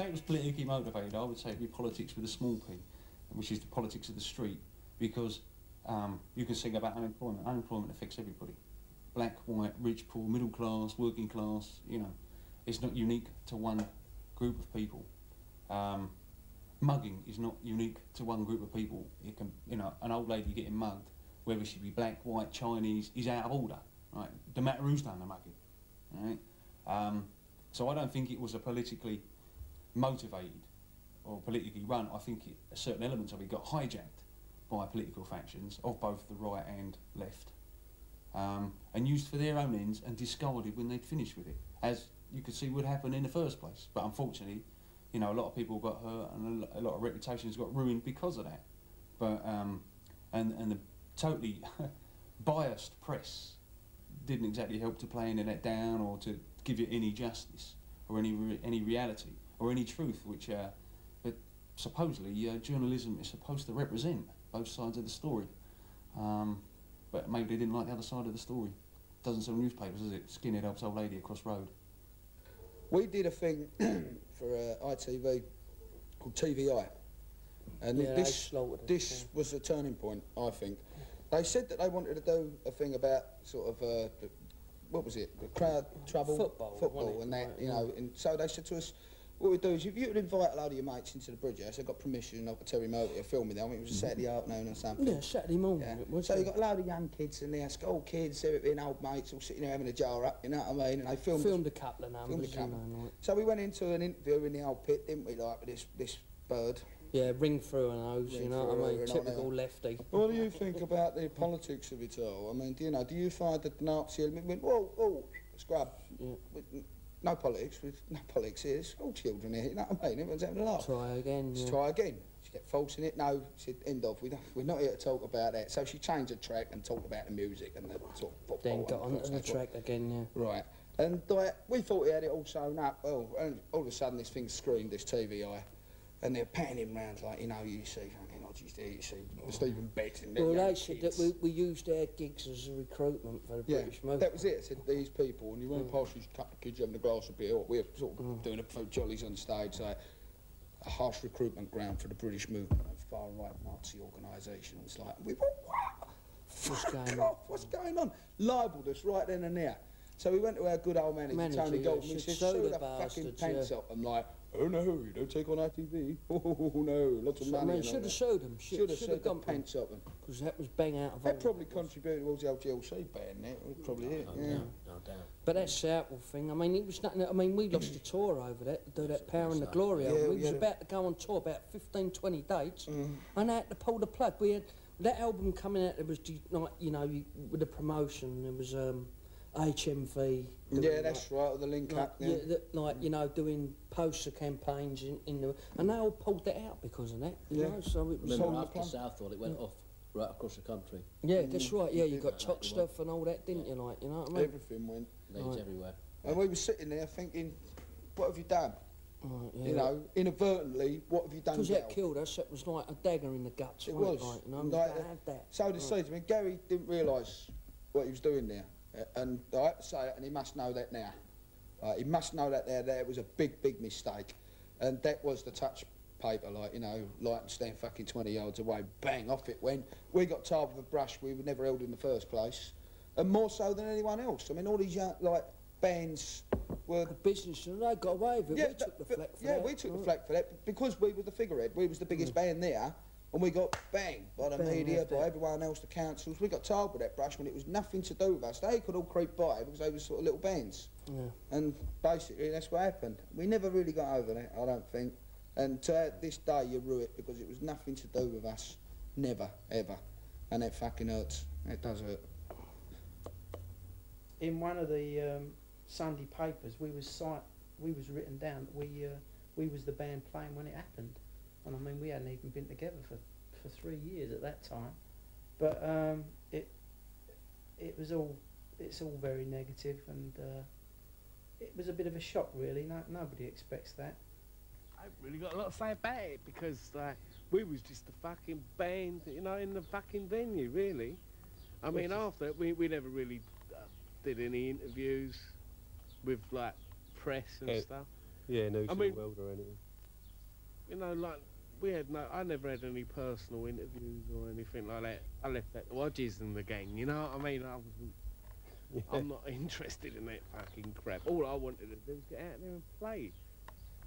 say it was politically motivated, I would say it'd be politics with a small p, which is the politics of the street, because you can sing about unemployment. Unemployment affects everybody. Black, white, rich, poor, middle class, working class, you know. It's not unique to one group of people. Mugging is not unique to one group of people. It can, you know, an old lady getting mugged, whether she be black, white, Chinese, is out of order, right? No matter who's done the mugging, right? So I don't think it was a politically motivated or politically run. I think certain elements of it got hijacked by political factions of both the right and left, and used for their own ends and discarded when they'd finished with it, as you could see would happen in the first place. But unfortunately, you know, a lot of people got hurt and a lot of reputations got ruined because of that. But and the totally biased press didn't exactly help to play any of that down or to give it any justice or any reality or any truth, which but supposedly journalism is supposed to represent both sides of the story. But maybe they didn't like the other side of the story. Doesn't sell newspapers, does it? Skinhead helps old lady across road. We did a thing for ITV called TVI, and Yeah, this was a turning point, I think. They said that they wanted to do a thing about sort of what was it, the crowd trouble, football and that, you know. And so they said to us, what we do is if you would invite a load of your mates into the bridge house, I got permission of Terry Motor to film with them. I think it was a Saturday afternoon or something. Yeah, Saturday morning. Yeah. It was, so you got a load of young kids in there, school kids, they're being old mates, all sitting there having a jar up, you know what I mean? And they filmed a couple of numbers, you know, like. So we went into an interview in the old pit, didn't we, like, with this bird. Yeah, ring through a nose, you know what I mean? Typical lefty. What do you think about the politics of it all? I mean, do you find that the Nazi element went, whoa, scrub, no politics here, it's all children here, you know what I mean? Everyone's having a laugh. Try again, Let's try again. She kept falsing it, no, she said, end of, we're not here to talk about that. So she changed the track and talked about the music and the sort of football. Then got onto the track again, yeah. Right. And we thought we had it all sewn up, and all of a sudden this thing screamed, this TVI. And they're panning him round like, you know, you see fucking Hodges there, you see Stephen Betts and well, they said that we used our gigs as a recruitment for the British movement. That was it. I said, these people, and you run past these couple of kids having a glass of beer, we're sort of doing a few jollies on stage, like a harsh recruitment ground for the British movement, a far-right Nazi organisation. It's like, we went, what? What's going on? Libelled us right then and there. So we went to our good old manager Tony Dalton, we said, sew the fucking pants up. I'm like, oh no, you don't take on ITV. Oh no, lots of money. I should have showed them. Should have sewed the pants up. Because that was bang out of that probably contributed towards the old GLC ban, that probably it. No doubt. But that Southall thing, I mean, it was nothing. I mean, we lost a tour over that, to do that Power and the Glory album. We was about to go on tour about 15, 20 dates, and I had to pull the plug. We had that album coming out. There was, you know, with the promotion, there was HMV. Yeah, that's right, with the link up. Yeah, you know, doing poster campaigns in the, and they all pulled that out because of that. You know, so it was. Remember after Southall, it went off right across the country. Yeah, that's right. Yeah, you got top stuff and all that, didn't you? Like, you know what I mean? Everything went. Leads everywhere. And we were sitting there thinking, what have you done? Yeah. You know, inadvertently, what have you done? Because that killed us, it was like a dagger in the guts. It was. Like, you know, like that. So the seeds. I mean, Gary didn't realise what he was doing there. And I had to say it, and he must know that now. He must know that there it was a big mistake. And that was the touch paper, like, you know, light and stand fucking 20 yards away, bang, off it went. We got tarred with a brush we were never held in the first place. And more so than anyone else. I mean, all these young, like, bands were... The business, and they got away with it. Yeah, we took the flak for that. Yeah, we took the flak for that, because we were the figurehead. We was the biggest band there. And we got bang by the media, by everyone else, the councils. We got tarred with that brush when it was nothing to do with us. They could all creep by because they were sort of little bands. Yeah. And basically that's what happened. We never really got over that, I don't think. And to this day you rue it because it was nothing to do with us. Never, ever. And that fucking hurts. It does hurt. In one of the Sunday papers, we was written down that we was the band playing when it happened. And I mean, we hadn't even been together for 3 years at that time, but it's all very negative, and it was a bit of a shock, really. Nobody expects that. I really got a lot to say about it because we was just a fucking band, you know, in the fucking venue, really. I mean, after that, we never really did any interviews with like press and stuff. Yeah, no, world or anything. you know, like, I never had any personal interviews or anything like that. I left that to Hodges and the gang, you know what I mean? I'm not interested in that fucking crap. All I wanted to do was get out there and play.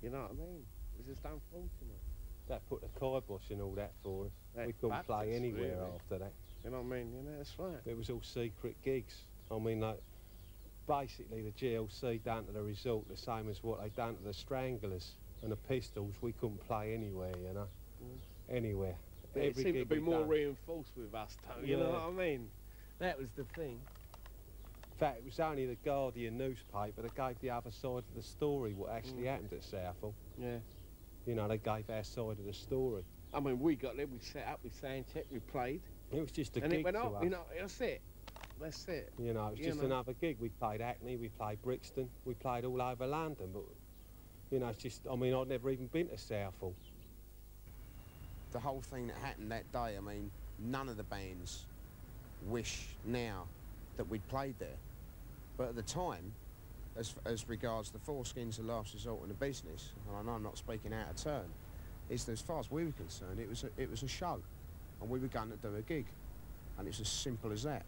You know what I mean? It's just unfortunate. That put the kibosh and all that for us. That We couldn't play butters, anywhere really. after that. You know what I mean? You know, that's right. It was all secret gigs. I mean, like, basically the GLC done to the result the same as what they done to the Stranglers and the Pistols. We couldn't play anywhere, you know, anywhere. It seemed to gig be we more done. reinforced with us, though. You know Yeah. what I mean? That was the thing. In fact, it was only the Guardian newspaper that gave the other side of the story, what actually happened at Southall. Yeah. You know, they gave our side of the story. I mean, we got there, we set up, we sound checked, we played. It was just a And gig it went to off, us. you know, that's it. That's it. You know, it was You just know. another gig. We played Hackney, we played Brixton, we played all over London, but, you know, it's just, I mean, I'd never even been to Southall. The whole thing that happened that day, I mean, none of the bands wish now that we'd played there. But at the time, as regards the Foreskins, the last resort in the business, and I know I'm not speaking out of turn, is that as far as we were concerned, it was a show, and we were going to do a gig, and it's as simple as that.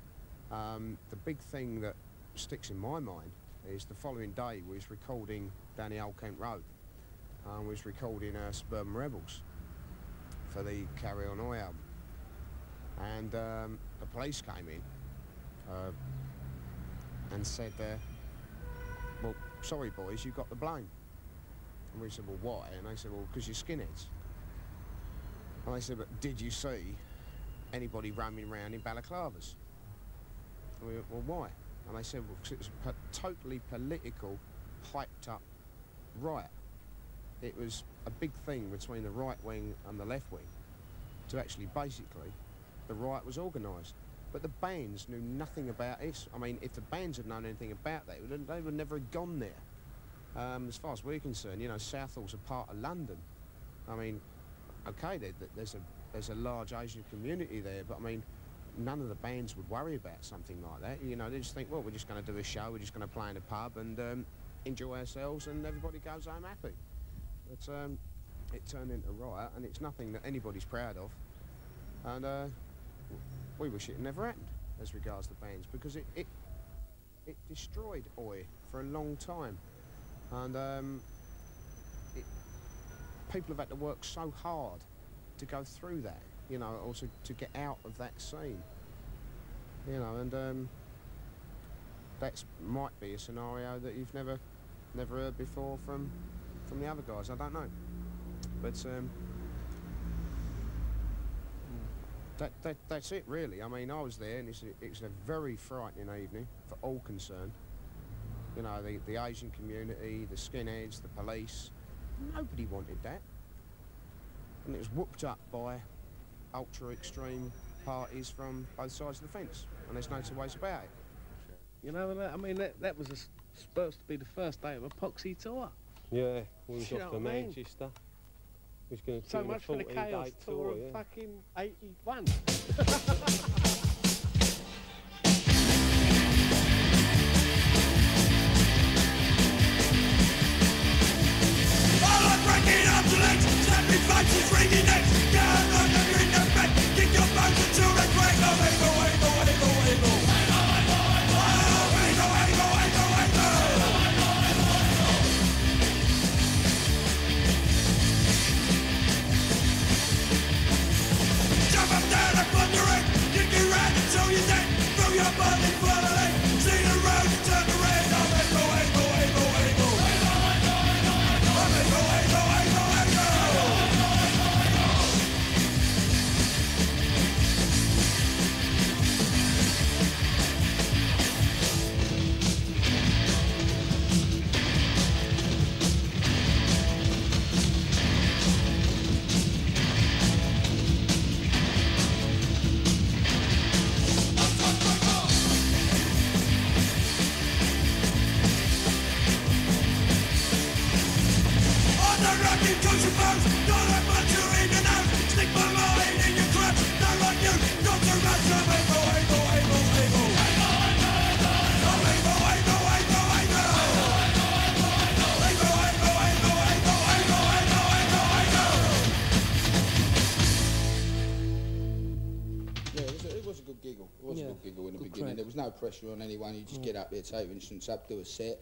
The big thing that sticks in my mind is the following day we was recording down the Old Kent Road, and we was recording Suburban Rebels for the Carry On Oi album, and the police came in and said, well, sorry boys, you got the blame. And we said, well, why? And they said, well, because you're skinheads. And they said, but did you see anybody roaming around in balaclavas? And we went, well, why? And they said, well, 'cause it was a totally political, hyped up riot. It was a big thing between the right wing and the left wing to actually, basically, the riot was organised. But the bands knew nothing about it. I mean, if the bands had known anything about that, they would never have gone there. As far as we're concerned, you know, Southall's a part of London. I mean, okay, there's a large Asian community there, but I mean, none of the bands would worry about something like that. You know, they just think, well, we're just going to do a show, we're just going to play in a pub and enjoy ourselves, and everybody goes home happy. But it turned into a riot, and it's nothing that anybody's proud of. And we wish it had never happened as regards the bands, because it destroyed Oi for a long time, and people have had to work so hard to go through that, you know, also to get out of that scene, you know, and that might be a scenario that you've never heard before from the other guys. I don't know, but that's it really. I mean, I was there, and it was a very frightening evening for all concerned. You know, the Asian community, the skinheads, the police. Nobody wanted that, and it was whooped up by ultra extreme parties from both sides of the fence, and there's no two ways about it. You know, I mean, that was supposed to be the first day of a Epoxy tour. Yeah, we was You off know to what I mean? Manchester. We was going to So do much a for the 14-day Chaos tour of yeah. fucking 81. was a Yeah, good giggle in the good beginning. crack. There was no pressure on anyone. You just get up there, take your instruments up, do a set.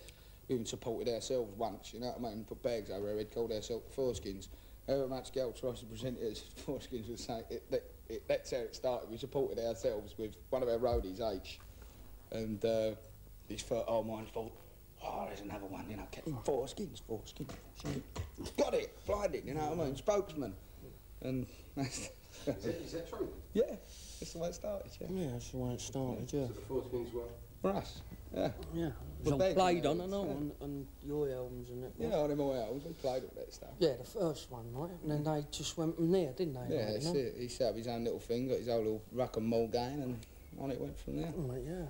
We even supported ourselves once, you know what I mean? Put bags over our head, called ourselves the Foreskins. However much Gal tries to present it as Foreskins would say, that's how it started. We supported ourselves with one of our roadies, H. And his thought, oh, mine thought, oh, there's another one, you know, Foreskins. Got it, blinded, you know what I mean? Spokesman. And that's... Is that true? Yeah, that's the way it started, yeah. Yeah, that's the way it started, yeah. So the Foreskins were... For us, yeah. Yeah, it We're was on back Played on on those, and all, yeah. on your albums and that. Yeah, on them all albums, we played all that stuff. Yeah, the first one, right? And then they just went from there, didn't they? Yeah, like, that's you know? it. He set up his own little thing, got his own little rock and roll game, and on it went from there. Right, yeah.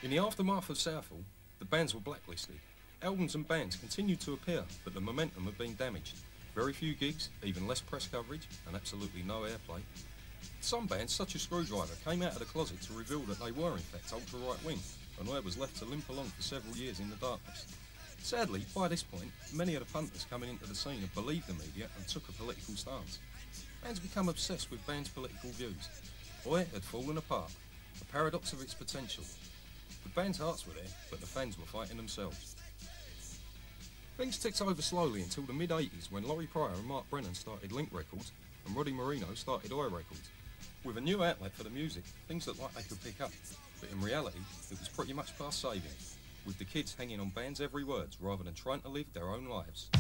In the aftermath of Southall, the bands were blacklisted. Albums and bands continued to appear, but the momentum had been damaged. Very few gigs, even less press coverage, and absolutely no airplay. Some bands, such as Screwdriver, came out of the closet to reveal that they were in fact ultra-right-wing, and I was left to limp along for several years in the darkness. Sadly, by this point, many of the punters coming into the scene had believed the media and took a political stance. Bands become obsessed with bands' political views. Oi had fallen apart, a paradox of its potential. The band's hearts were there, but the fans were fighting themselves. Things ticked over slowly until the mid-80s when Laurie Pryor and Mark Brennan started Link Records and Roddy Marino started Oi Records. With a new outlet for the music, things looked like they could pick up, but in reality, it was pretty much past saving, with the kids hanging on bands' every words rather than trying to live their own lives.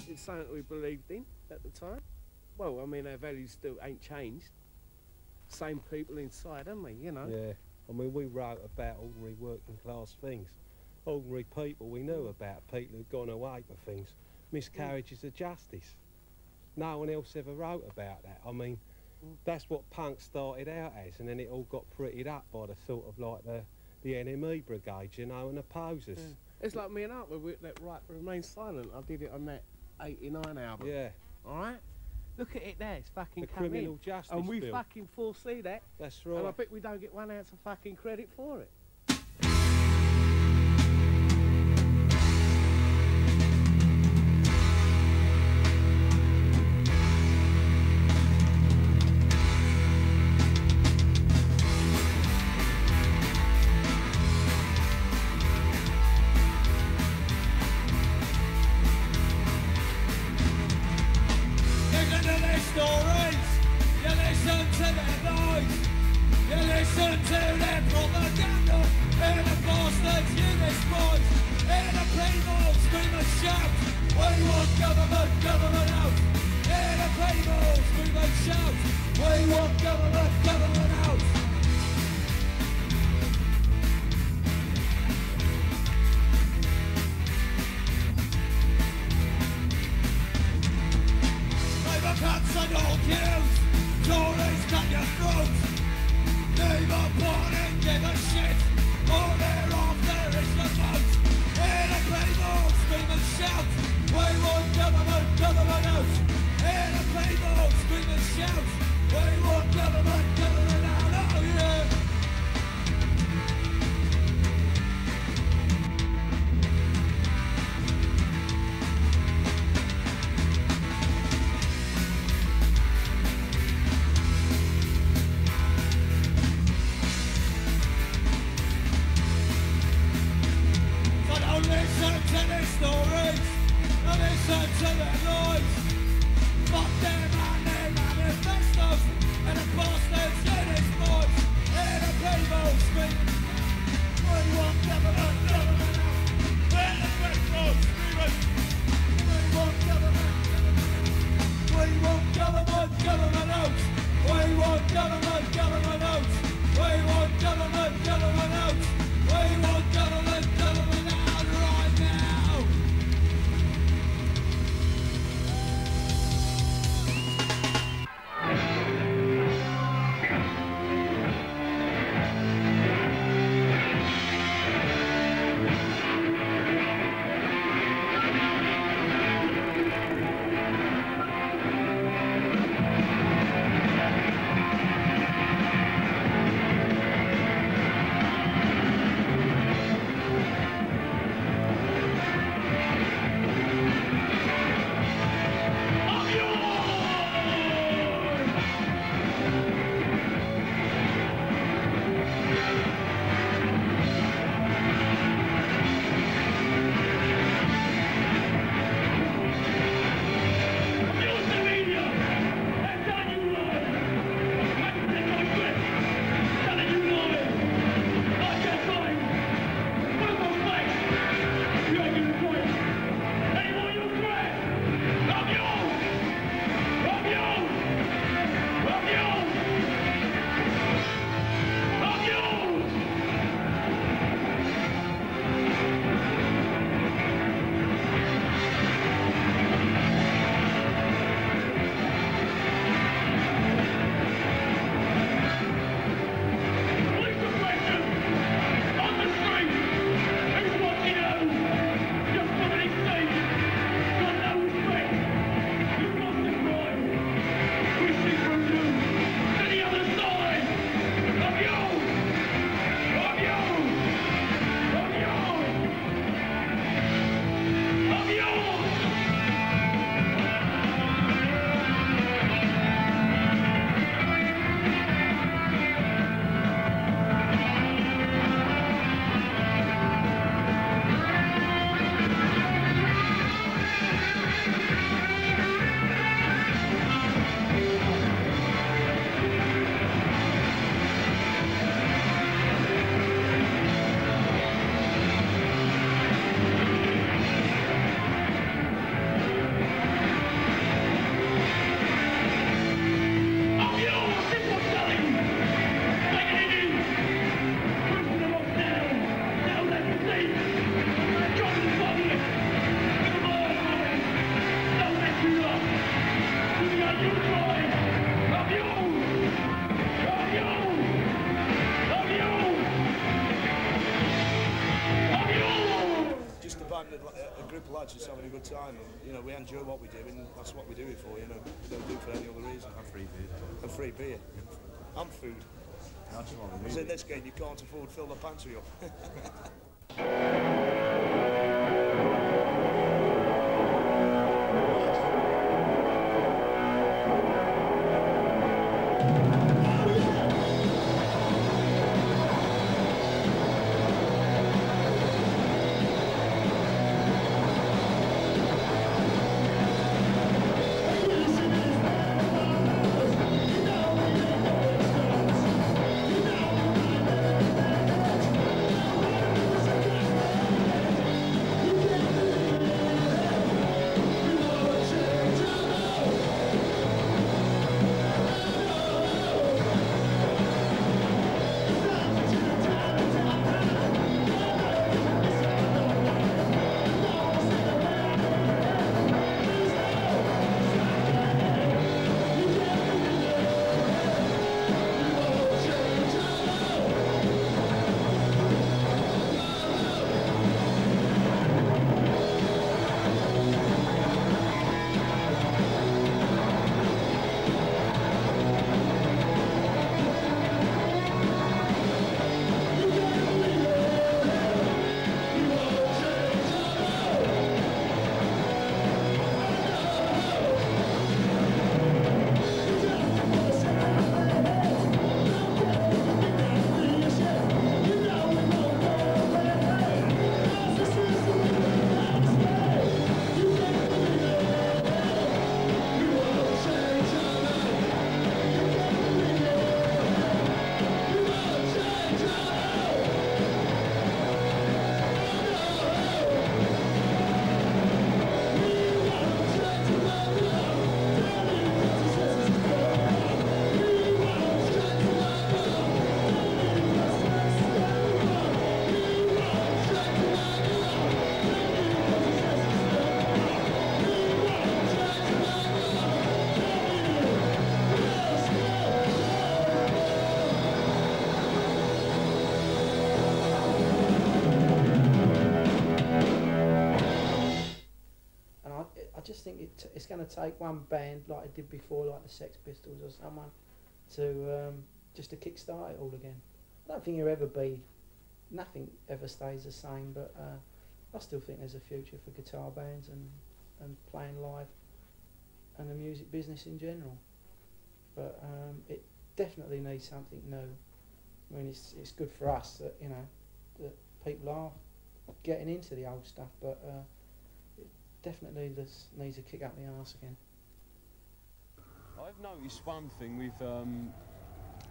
It's something we believed in at the time. Well, I mean, our values still ain't changed. Same people inside, haven't we, you know? Yeah, I mean, we wrote about ordinary working class things. Ordinary people we knew about, people who'd gone away for things. Miscarriages of justice. No one else ever wrote about that. I mean, that's what punk started out as, and then it all got prettied up by the sort of like the NME brigade, you know, and the posers. Yeah. It's like me and Art, that Right Remain Silent. I did it on that 89 album. Yeah. Alright? Look at it there, it's fucking The come criminal in. justice And we bill. fucking foresee that. That's right. And I bet we don't get 1 ounce of fucking credit for it. Fuck them and their manifestos and the past besides just having a good time. And, you know, we enjoy what we do, and that's what we do it for. You know, we don't do it for any other reason. And free beer. And free beer. And food. That's what we Because do. in this game, you can't afford to fill the pantry up. I just think it's going to take one band like it did before, like the Sex Pistols or someone, to just to kickstart it all again. I don't think it'll ever be, nothing ever stays the same, but I still think there's a future for guitar bands and playing live and the music business in general. But it definitely needs something new. I mean, it's good for us that, you know, that people are getting into the old stuff, but it definitely needs a kick up the arse again. I've noticed one thing with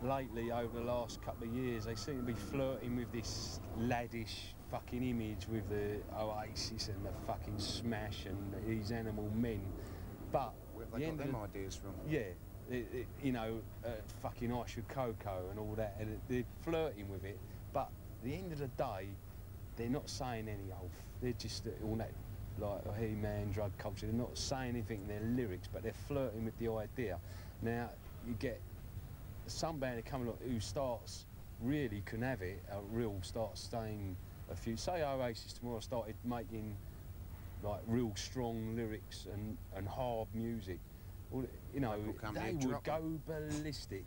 lately over the last couple of years, they seem to be flirting with this laddish fucking image with the Oasis and the fucking Smash and these Animal Men. But where have they got them ideas from? Yeah, you know, fucking Ice with Coco and all that, and they're flirting with it. But at the end of the day, they're not saying any old. They're just all that, like He-Man, drug culture. They're not saying anything in their lyrics, but they're flirting with the idea. Now you get some band that come along who starts really can have it, starts staying a few. Say Oasis tomorrow started making like real strong lyrics and hard music. Well, you know, they would go ballistic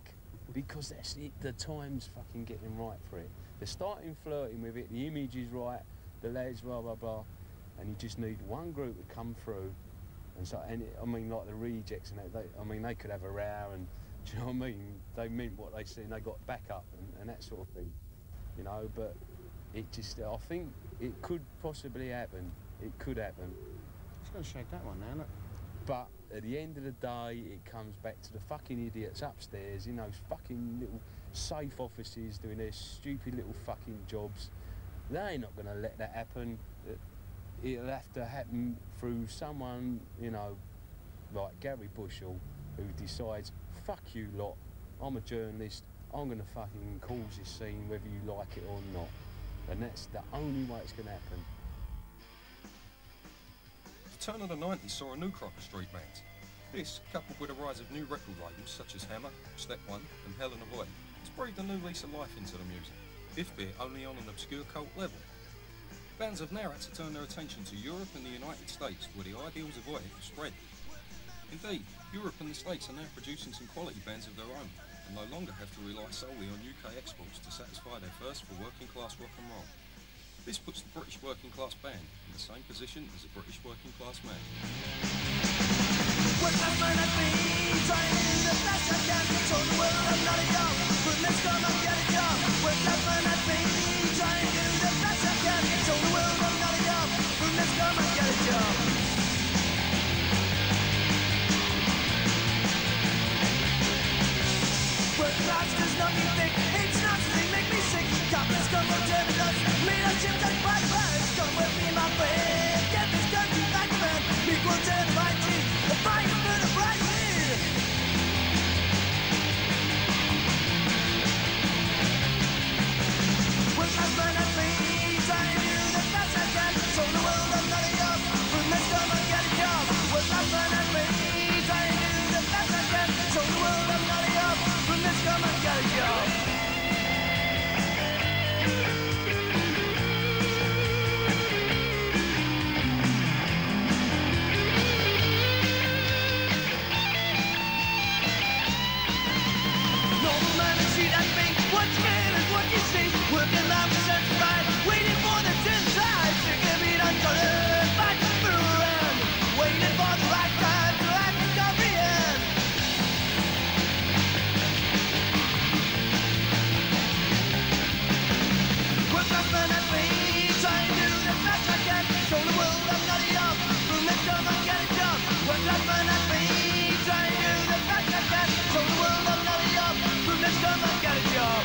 because that's it. The time's fucking getting right for it. They're starting flirting with it. The image is right. The lads, blah blah blah, and you just need one group to come through. And so, I mean, like the Rejects and that. I mean, they could have a row, and do you know what I mean? They meant what they said, and they got backup and that sort of thing. You know, but it just, I think it could possibly happen. It could happen. It's going to shake that one now, look. But at the end of the day, it comes back to the fucking idiots upstairs in those fucking little safe offices doing their stupid little fucking jobs. They ain't not going to let that happen. It'll have to happen through someone, you know, like Gary Bushell, who decides, fuck you lot, I'm a journalist, I'm going to fucking cause this scene whether you like it or not. And that's the only way it's going to happen. The turn of the 90s saw a new crop of street bands. This, coupled with the rise of new record labels such as Hammer, Step One and Hell in a Void, has breathed a new lease of life into the music, if be it only on an obscure cult level. Bands have now had to turn their attention to Europe and the United States, where the ideals of Oi have spread. Indeed, Europe and the States are now producing some quality bands of their own, and no longer have to rely solely on UK exports to satisfy their thirst for working class rock and roll. This puts the British working class band in the same position as the British working class man. What I'm gonna be, trying to do the best I can. Told the world I'm not a job, but let's come and get a job. What I'm gonna be, trying to do the best I can. Told the world I'm not a job, but let's come and get a job. Work class does not mean thick, it's not something make me sick. Capitalists come from turbulence, leadership like black birds. Come with me, my friend, get this country back to bed. Equal to the right team, the fight for the right lead. With my friend and me, trying to do the best I can. Show the world I'm not a job, but let's come and get a job. With my friend and me, trying to do the best I can. Show the world I'm not a job, but let's come and get a job. Normal man and see that thing. What's man is what you see. Working man with sense of pride, waiting for the 10 side. Chicken meat uncolored, fighting for a round. Waiting for the right time to act and comprehend. Work my friend and me, trying to do the best I can. Show the world I'm not a yob, but let's come and get a job. Work my friend and me, trying to do the best I can. Show the world I'm not a yob, but let's come and get a job.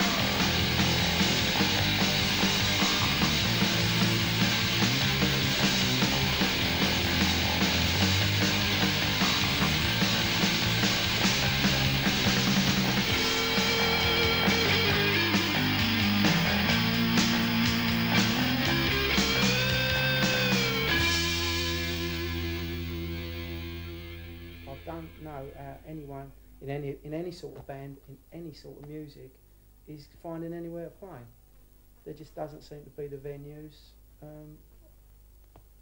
I don't know anyone in any sort of band, in any sort of music, is finding anywhere to play. There just doesn't seem to be the venues, and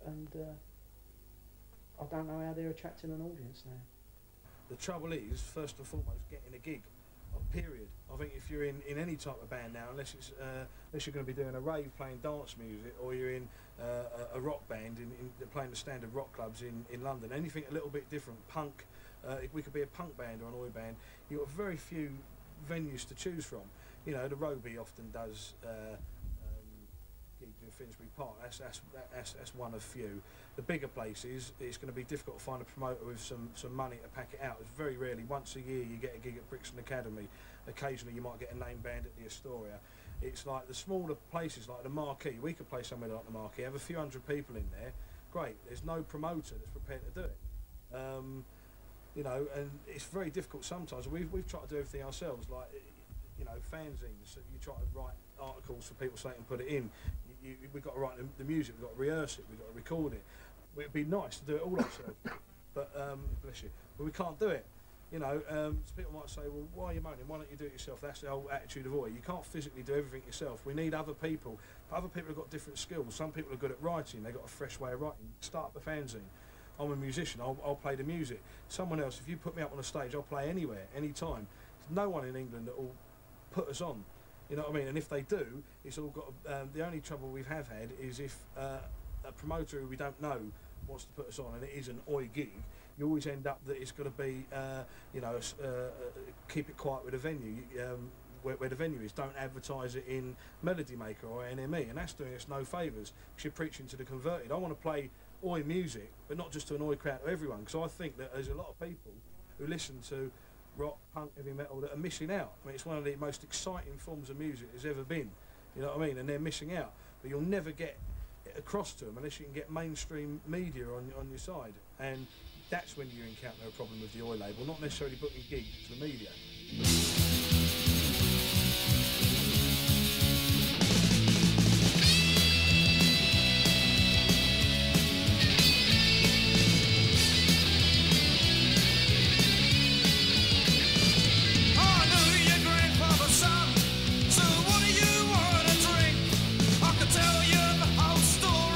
I don't know how they're attracting an audience now. The trouble is, first and foremost, getting a gig. Period. I think if you're in any type of band now, unless you're going to be doing a rave playing dance music, or you're in a rock band playing the standard rock clubs in London, anything a little bit different, punk. We could be a punk band or an oi band. You've got very few venues to choose from. You know, the Roby often does gigs in Finsbury Park. That's one of few. The bigger places, it's going to be difficult to find a promoter with some money to pack it out. It's very rarely. Once a year you get a gig at Brixton Academy. Occasionally you might get a name band at the Astoria. It's like the smaller places like the Marquee. We could play somewhere like the Marquee, have a few hundred people in there. Great. There's no promoter that's prepared to do it. You know, and it's very difficult sometimes. We've tried to do everything ourselves, like, you know, fanzines. So you try to write articles for people so they can put it in. We've got to write the music, we've got to rehearse it, we've got to record it. It'd be nice to do it all ourselves, but bless you, but we can't do it. You know, so people might say, well, why are you moaning? Why don't you do it yourself? That's the whole attitude of Oi. You can't physically do everything yourself. We need other people. Other people have got different skills. Some people are good at writing. They've got a fresh way of writing. Start up a fanzine. I'm a musician. I'll play the music. Someone else, if you put me up on a stage, I'll play anywhere, anytime. There's no one in England that will put us on. You know what I mean? And if they do, it's all got. The only trouble we have had is if a promoter who we don't know wants to put us on, and it is an Oi gig, you always end up that it's got to be, you know, keep it quiet with the venue. Where the venue is, don't advertise it in Melody Maker or NME, and that's doing us no favours because you're preaching to the converted. I want to play Oi music, but not just to an Oi crowd, to everyone, because I think that there's a lot of people who listen to rock, punk, heavy metal that are missing out. I mean, it's one of the most exciting forms of music there's ever been, you know what I mean, and they're missing out. But you'll never get it across to them unless you can get mainstream media on your side, and that's when you encounter a problem with the Oi label, not necessarily booking gigs to the media. So what do you want to drink? I can tell you the whole story.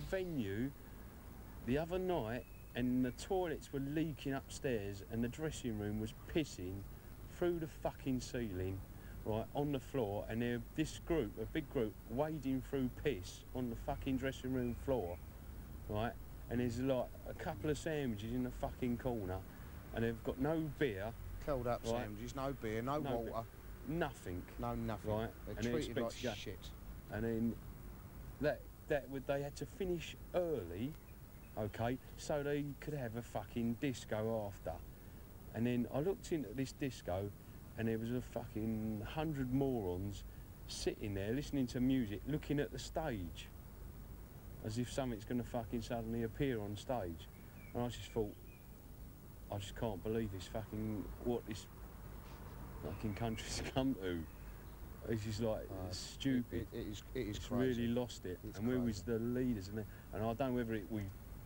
venue the other night, and the toilets were leaking upstairs, and the dressing room was pissing through the fucking ceiling, right, on the floor, and this group, a big group, wading through piss on the fucking dressing room floor, right, and there's like a couple of sandwiches in the fucking corner, and they've got no beer. Curled up right, sandwiches, no beer, no water. Nothing. No, nothing. Right, They're treated like shit. And then they had to finish early, okay, so they could have a fucking disco after. And then I looked into this disco, and there was a fucking 100 morons sitting there listening to music, looking at the stage, as if something's going to fucking suddenly appear on stage. And I just thought, I just can't believe this fucking, what this fucking country's come to. It's just like stupid. It is it's crazy. Really lost it. It's and we crazy. was the leaders, and I don't know whether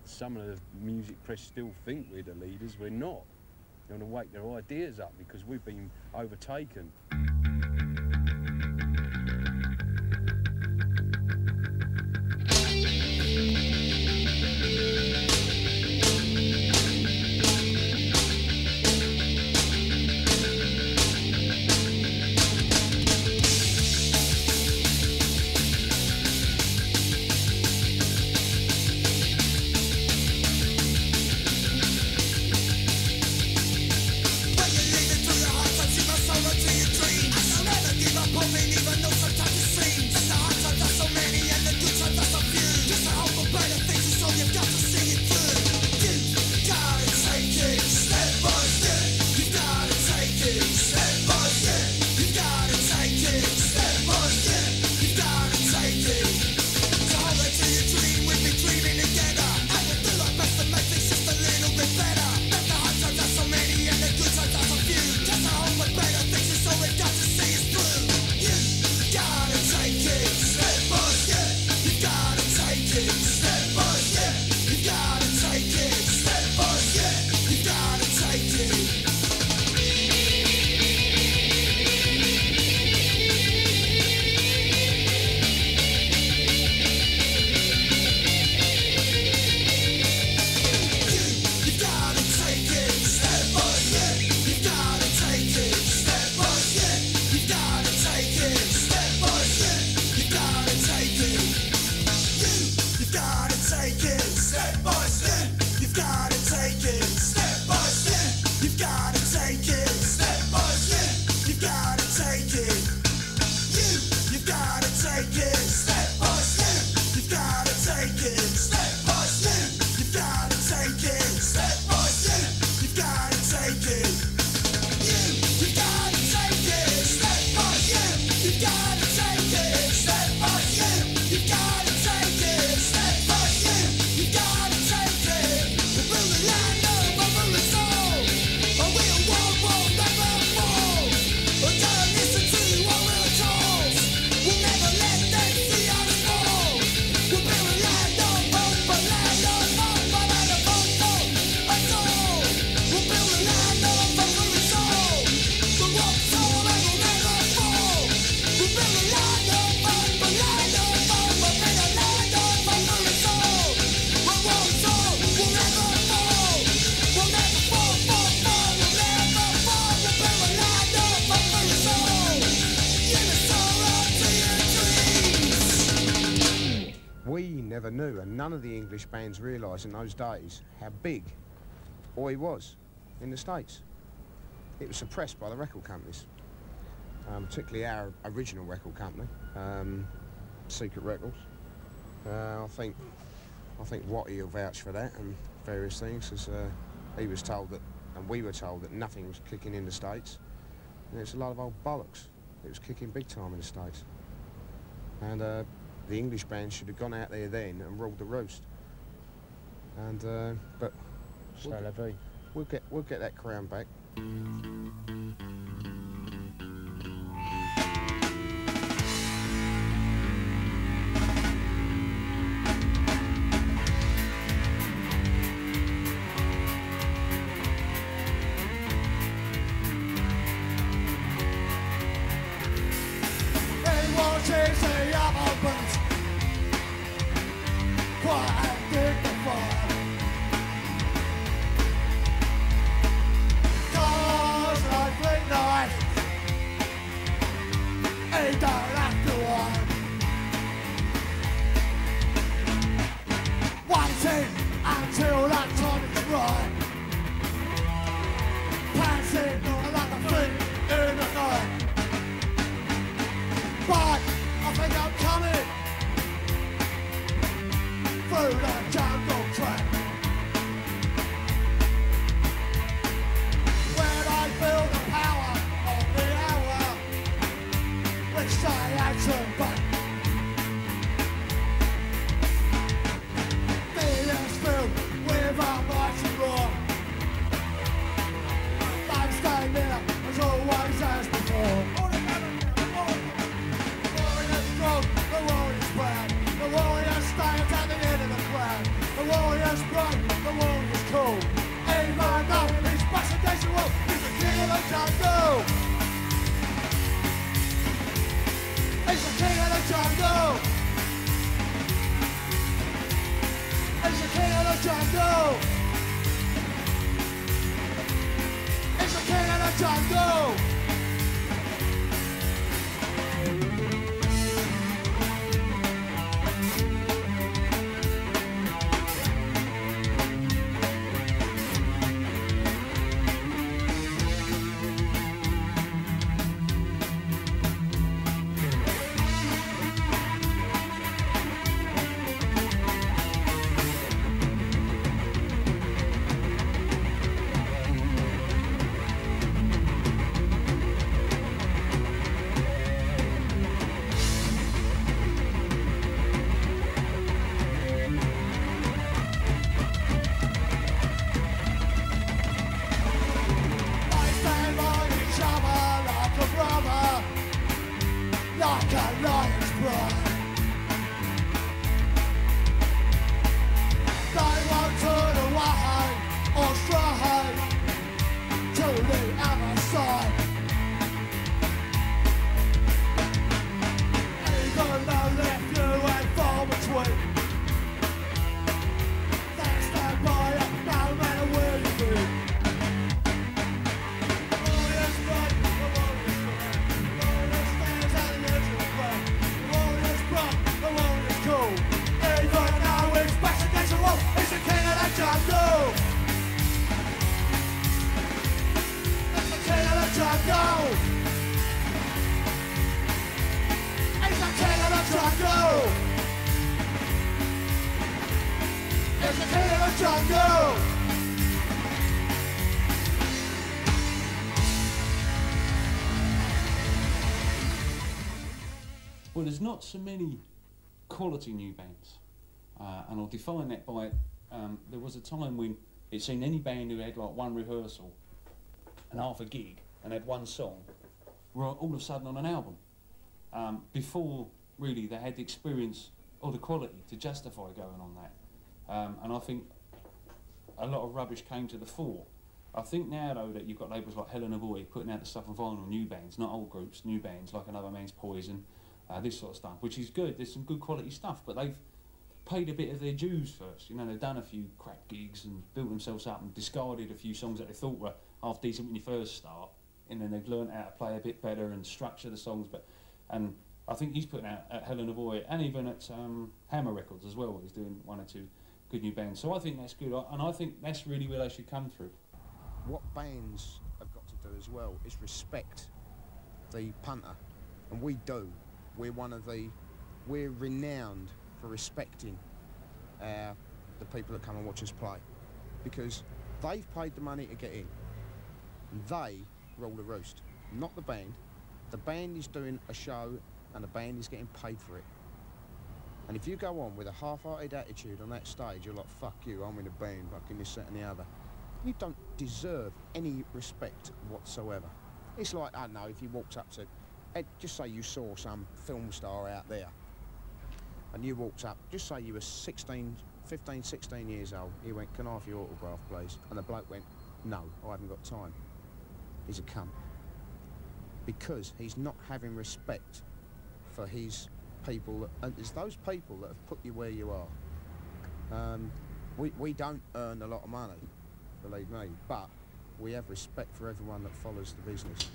some of the music press still think we're the leaders. We're not. They're going to wake their ideas up because we've been overtaken. Never knew, and none of the English bands realised in those days how big Oi was in the States. It was suppressed by the record companies, particularly our original record company, Secret Records. I think Watty will vouch for that and various things, because he was told that, and we were told that nothing was kicking in the States, and it's a lot of old bollocks. It was kicking big time in the States, and the English band should have gone out there then and ruled the roost. And but we'll get that crown back. Quiet jungle. He's the king of the jungle. He's the king of the jungle. Like a lion's pride. They won't turn away or stray to the other side. Even though they're few and far between, they stand by it no matter where you've been. Warriors fight, the warriors fight. Warriors stands at the edge of the ground. The warriors run, the warriors cool. Even though it's back against the wall, he's the king of the jungle. He's the king of the jungle. He's the king of the jungle. He's the king of the jungle. Well, there's not so many quality new bands, and I'll define that by there was a time when it seemed any band who had like one rehearsal and half a gig and had one song were all of a sudden on an album. Before really they had the experience or the quality to justify going on that, and I think a lot of rubbish came to the fore. I think now though that you've got labels like Helen of Oi putting out the stuff on vinyl, new bands, not old groups, new bands like Another Man's Poison. This sort of stuff, which is good. There's some good quality stuff, but they've paid a bit of their dues first. You know, they've done a few crap gigs and built themselves up and discarded a few songs that they thought were half decent when you first start, and then they've learned how to play a bit better and structure the songs. And I think he's putting out at Helen of Oi and even at Hammer Records as well. He's doing one or two good new bands. So I think that's good, and I think that's really where they should come through. What bands have got to do as well is respect the punter, and we do. We're renowned for respecting the people that come and watch us play, because they've paid the money to get in. They rule the roost, not the band. The band is doing a show and the band is getting paid for it. And if you go on with a half-hearted attitude on that stage, you're like, fuck you, I'm in a band, fucking this, that and the other. You don't deserve any respect whatsoever. It's like, I don't know, if you walked up to, just say you saw some film star out there and you walked up, just say you were 15, 16 years old, he went, can I have your autograph please? And the bloke went, no, I haven't got time. He's a cunt. Because he's not having respect for his people, and it's those people that have put you where you are. We don't earn a lot of money, believe me, but we have respect for everyone that follows the business.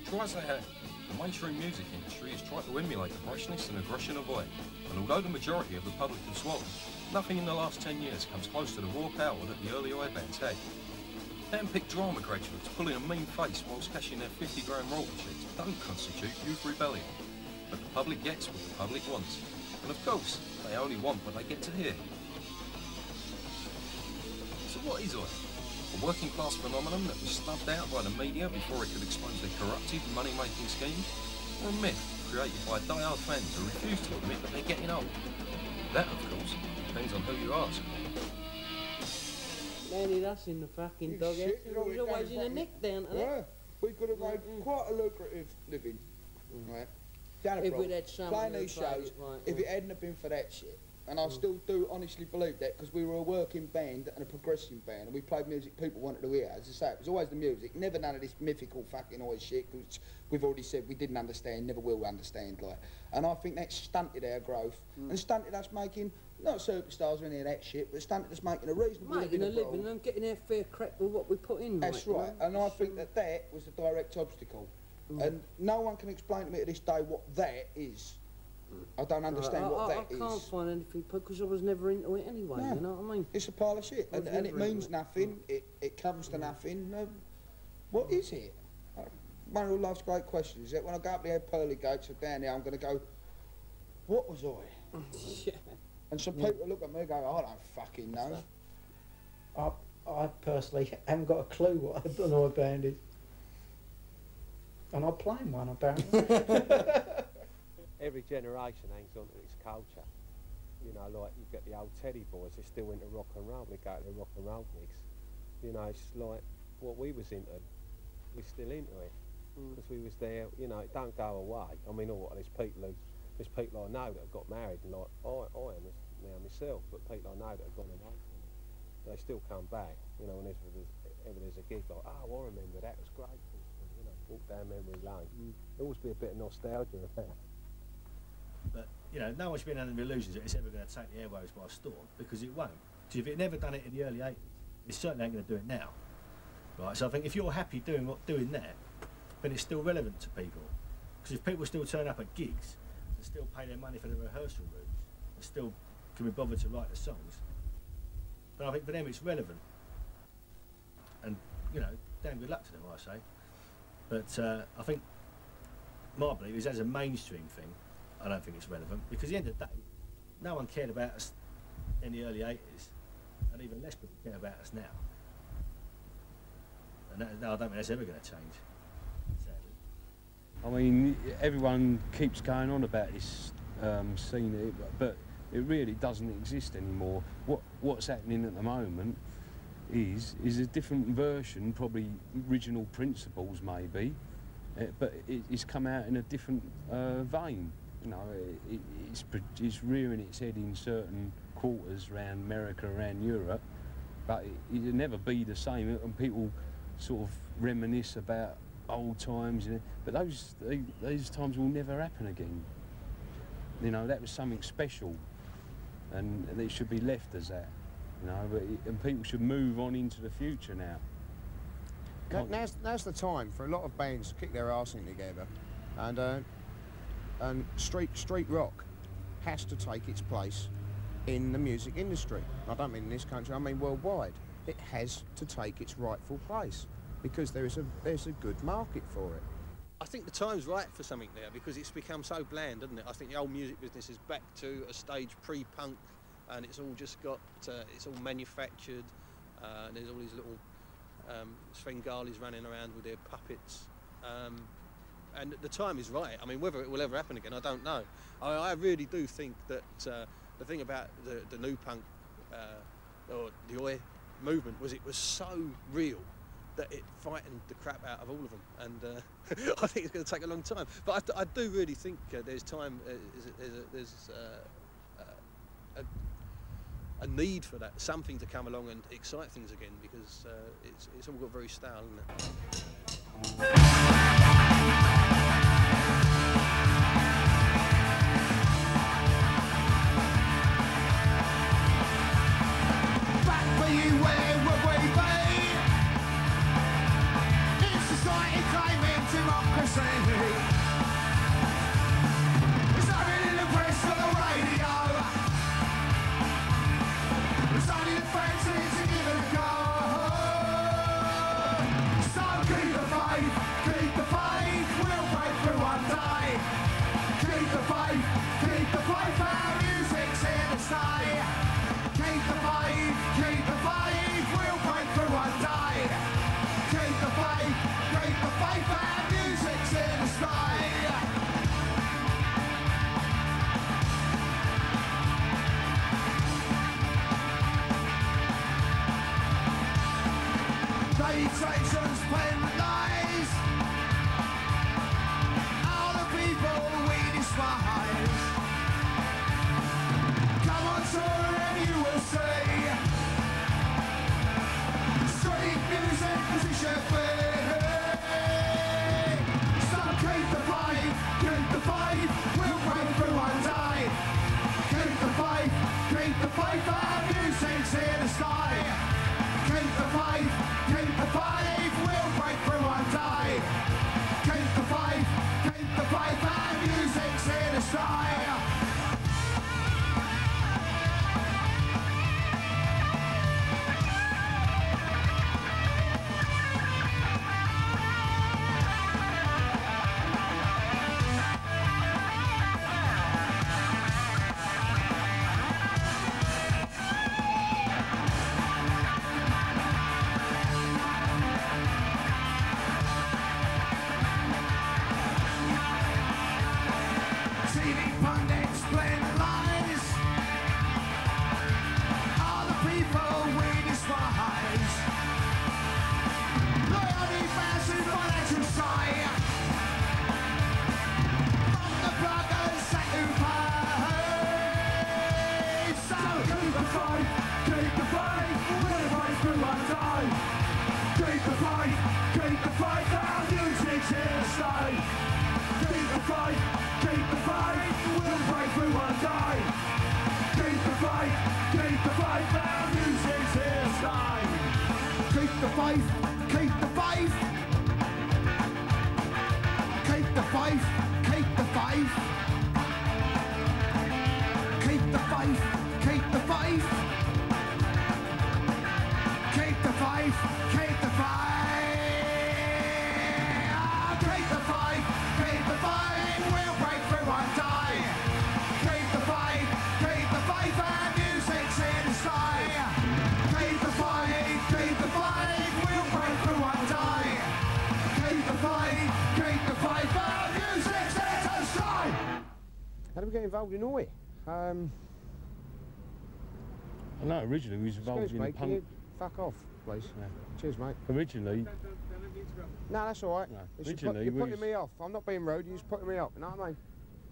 Try as they have, the mainstream music industry has tried to emulate the brashness and aggression of Oi, and although the majority of the public have swallowed, nothing in the last 10 years comes close to the raw power that the early Oi bands had. Hand-picked drama graduates pulling a mean face whilst cashing their 50 grand royalty checks don't constitute youth rebellion, but the public gets what the public wants, and of course, they only want what they get to hear. So what is Oi? A working class phenomenon that was snubbed out by the media before it could expose their corrupted money-making schemes? Or a myth created by die-hard fans who refuse to admit that they're getting old? That, of course, depends on who you ask. Manny, that's in the fucking dog. It was always in the neck down to Yeah, we could have made quite a lucrative living, right? Down If we'd had someone playing who these played shows, it right, if it hadn't have been for that shit. And I still do honestly believe that, because we were a working band and a progressive band, and we played music people wanted to hear. As I say, it was always the music, never none of this mythical fucking always shit, which we've already said we didn't understand, never will understand, like. And I think that stunted our growth, and stunted us making, not superstars or any of that shit, but stunted us making a reasonable making a abroad. living and getting our fair crack with what we put in. That's like, right, you know? and I think that that was the direct obstacle. And no one can explain to me to this day what that is. I don't understand what that is. I can't find anything because I was never into it anyway, No. you know what I mean? It's a pile of shit, and it means nothing, it comes to nothing. What is it? One of life's great questions is that when I go up the pearly gates or down there, I'm going to go, what was I? Yeah. And some people look at me and go, I don't fucking know. I personally haven't got a clue what an Oi band is. And I'm playing one, apparently. Every generation hangs on to its culture. You know, like you get the old Teddy boys, they're still into rock and roll, they go to their rock and roll gigs. You know, it's like what we was into, we're still into it. Because we was there, you know, it don't go away. I mean, there's people I know that have got married, and like, I am now myself, but people I know that have gone away from it. They still come back, you know, whenever there's a gig, like, oh, I remember that was great. You know, walk down memory lane. There always be a bit of nostalgia about it. But, you know, no one should be under the illusions that it's ever going to take the airwaves by storm, because it won't. Because if it never done it in the early 80s, it certainly ain't going to do it now. Right, so I think if you're happy doing that, then it's still relevant to people. Because if people still turn up at gigs, and still pay their money for the rehearsal rooms, and still can be bothered to write the songs, then I think for them it's relevant. And, you know, damn good luck to them, I say. But I think my belief is as a mainstream thing, I don't think it's relevant, because at the end of the day, no one cared about us in the early 80s, and even less people care about us now. And I don't think that's ever going to change, sadly. I mean, everyone keeps going on about this scene, but it really doesn't exist anymore. What's happening at the moment is a different version, probably original principles maybe, but it's come out in a different vein. You know, it's rearing its head in certain quarters around America, around Europe, but it'll never be the same. And people sort of reminisce about old times, but those times will never happen again. You know, that was something special, and it should be left as that. You know, and people should move on into the future now. Now's the time for a lot of bands to kick their arse in together, and street rock has to take its place in the music industry. I don't mean in this country, I mean worldwide. it has to take its rightful place because there's a good market for it. I think the time's right for something there because it's become so bland, hasn't it? I think the old music business is back to a stage pre-punk, and it's all just got, it's all manufactured, and there's all these little Svengalis running around with their puppets. And the time is right. I mean, whether it will ever happen again, I don't know. I really do think that the thing about the new punk or the Oi movement was it was so real that it frightened the crap out of all of them, and I think it's going to take a long time. But I do really think there's time, there's a need for that, something to come along and excite things again, because it's all got very stale, isn't it? How did we get involved in Oi? No, originally we was involved Excuse in me, punk. can you fuck off, please? Yeah. Cheers, mate. Originally, No, that's all right. No, You're originally you're we putting was- me off. I'm not being rude, you're just putting me off, you know what I mean?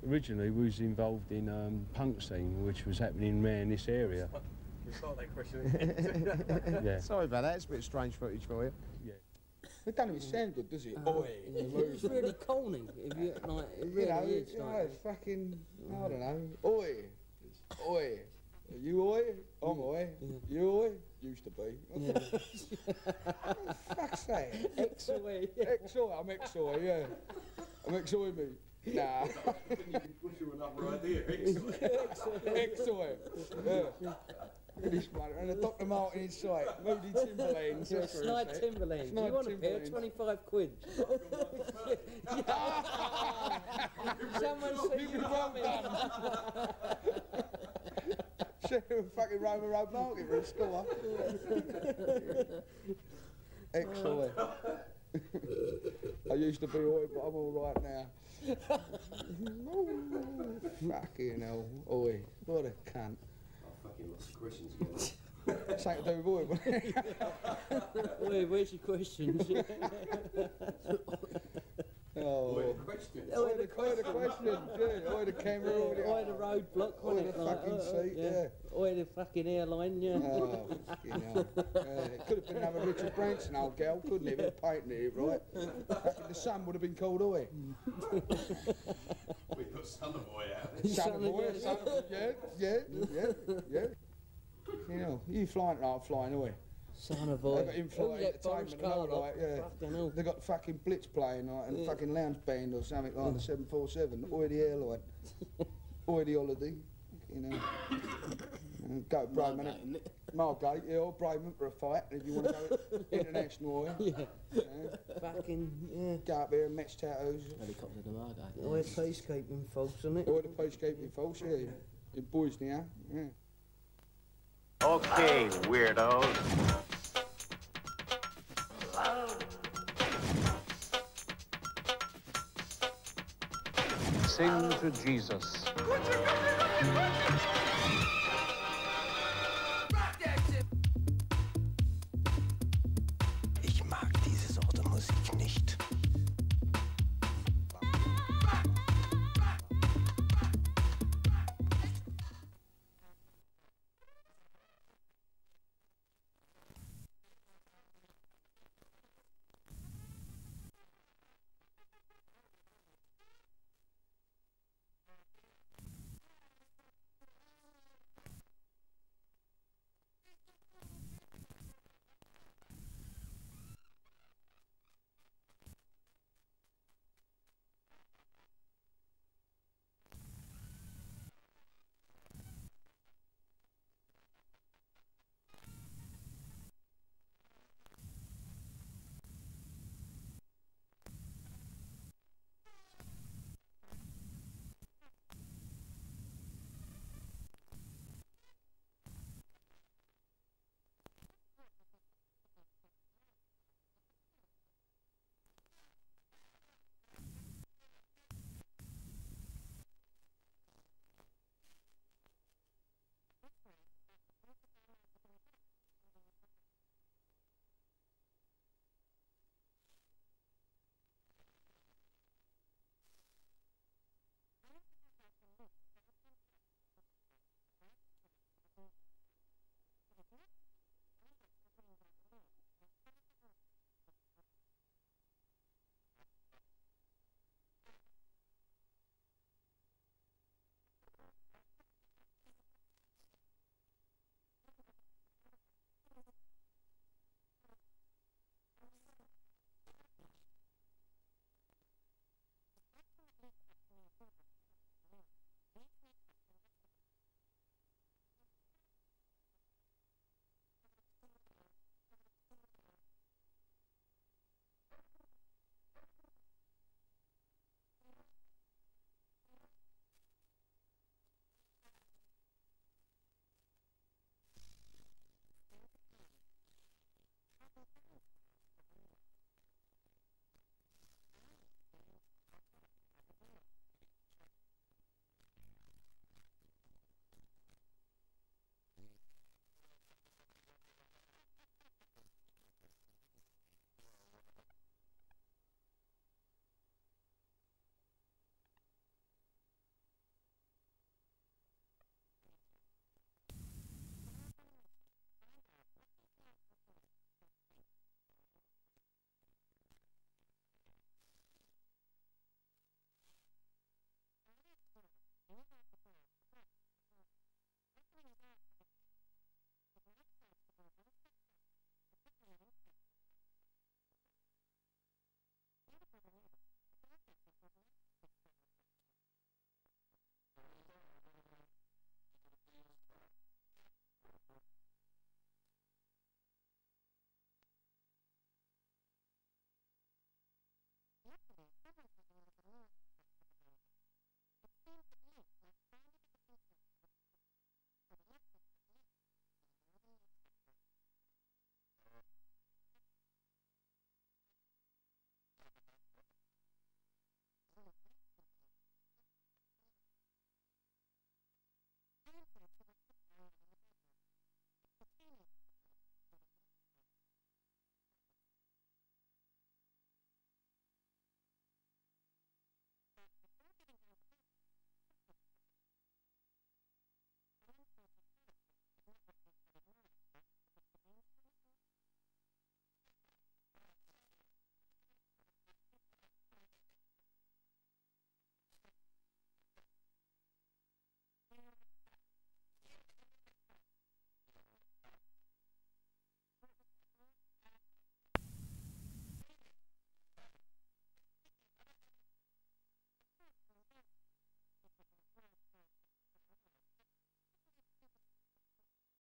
originally we was involved in punk scene, which was happening around this area. You start that question. Yeah. Sorry about that, it's a bit strange footage for you. It doesn't even sound good, does it? It's really corny. If you like, it really is. You know, Like, it's fucking, I don't know. Oi. Oi. Are you oi? I'm oi. You oi? Used to be. Fuck's sake. Ex-oi. Ex-oi, I'm ex-oi, yeah. I'm ex-oi me. Nah. Wish you another idea. Ex-oi. Yeah. Finish, mate. And a Dr. Martin in sight. Moody Timberlands. Yeah, that's what Snide it is. Timberlands. Snide You want a pair? Timberlands. 25 quid. Someone see you coming. Fucking Roma Road Market for a score. Excellent. I used to be oi, but I'm all right now. Fucking hell, oi, what a cunt. I fucking lost the questions again. Something to do with oi. Wait, where's your questions? Oh, Oi, the questions. oi the questions, yeah. Oi the camera, Oi the roadblock, oi wasn't the it? fucking seat, yeah. Oi the fucking airline, yeah. Oh, fucking hell. It could have been another Richard Branson old gal, couldn't it? If it painted it right. Back in the sun would have been called oi. We got Son of Boy out. Son of boy, son of, yeah. You know, you flying like flying oi. Son of They boy. got in-flight entertainment and all like, yeah. Fucking hell. They got fucking Blitz playing like, and fucking lounge band or something like the 747. Oi the airline. Oi the holiday. You know. Go to Bremen. Margate, yeah, or Bremen for a fight if you want to go international oil. Yeah. Fucking, yeah. Go up there and match tattoos. Helicopter to Margate. Oi peacekeeping folks, isn't it? Oi the peacekeeping folks, yeah. In boys now, yeah. Okay, weirdos. Sing to Jesus. Ich mag diese Sorte Musik nicht.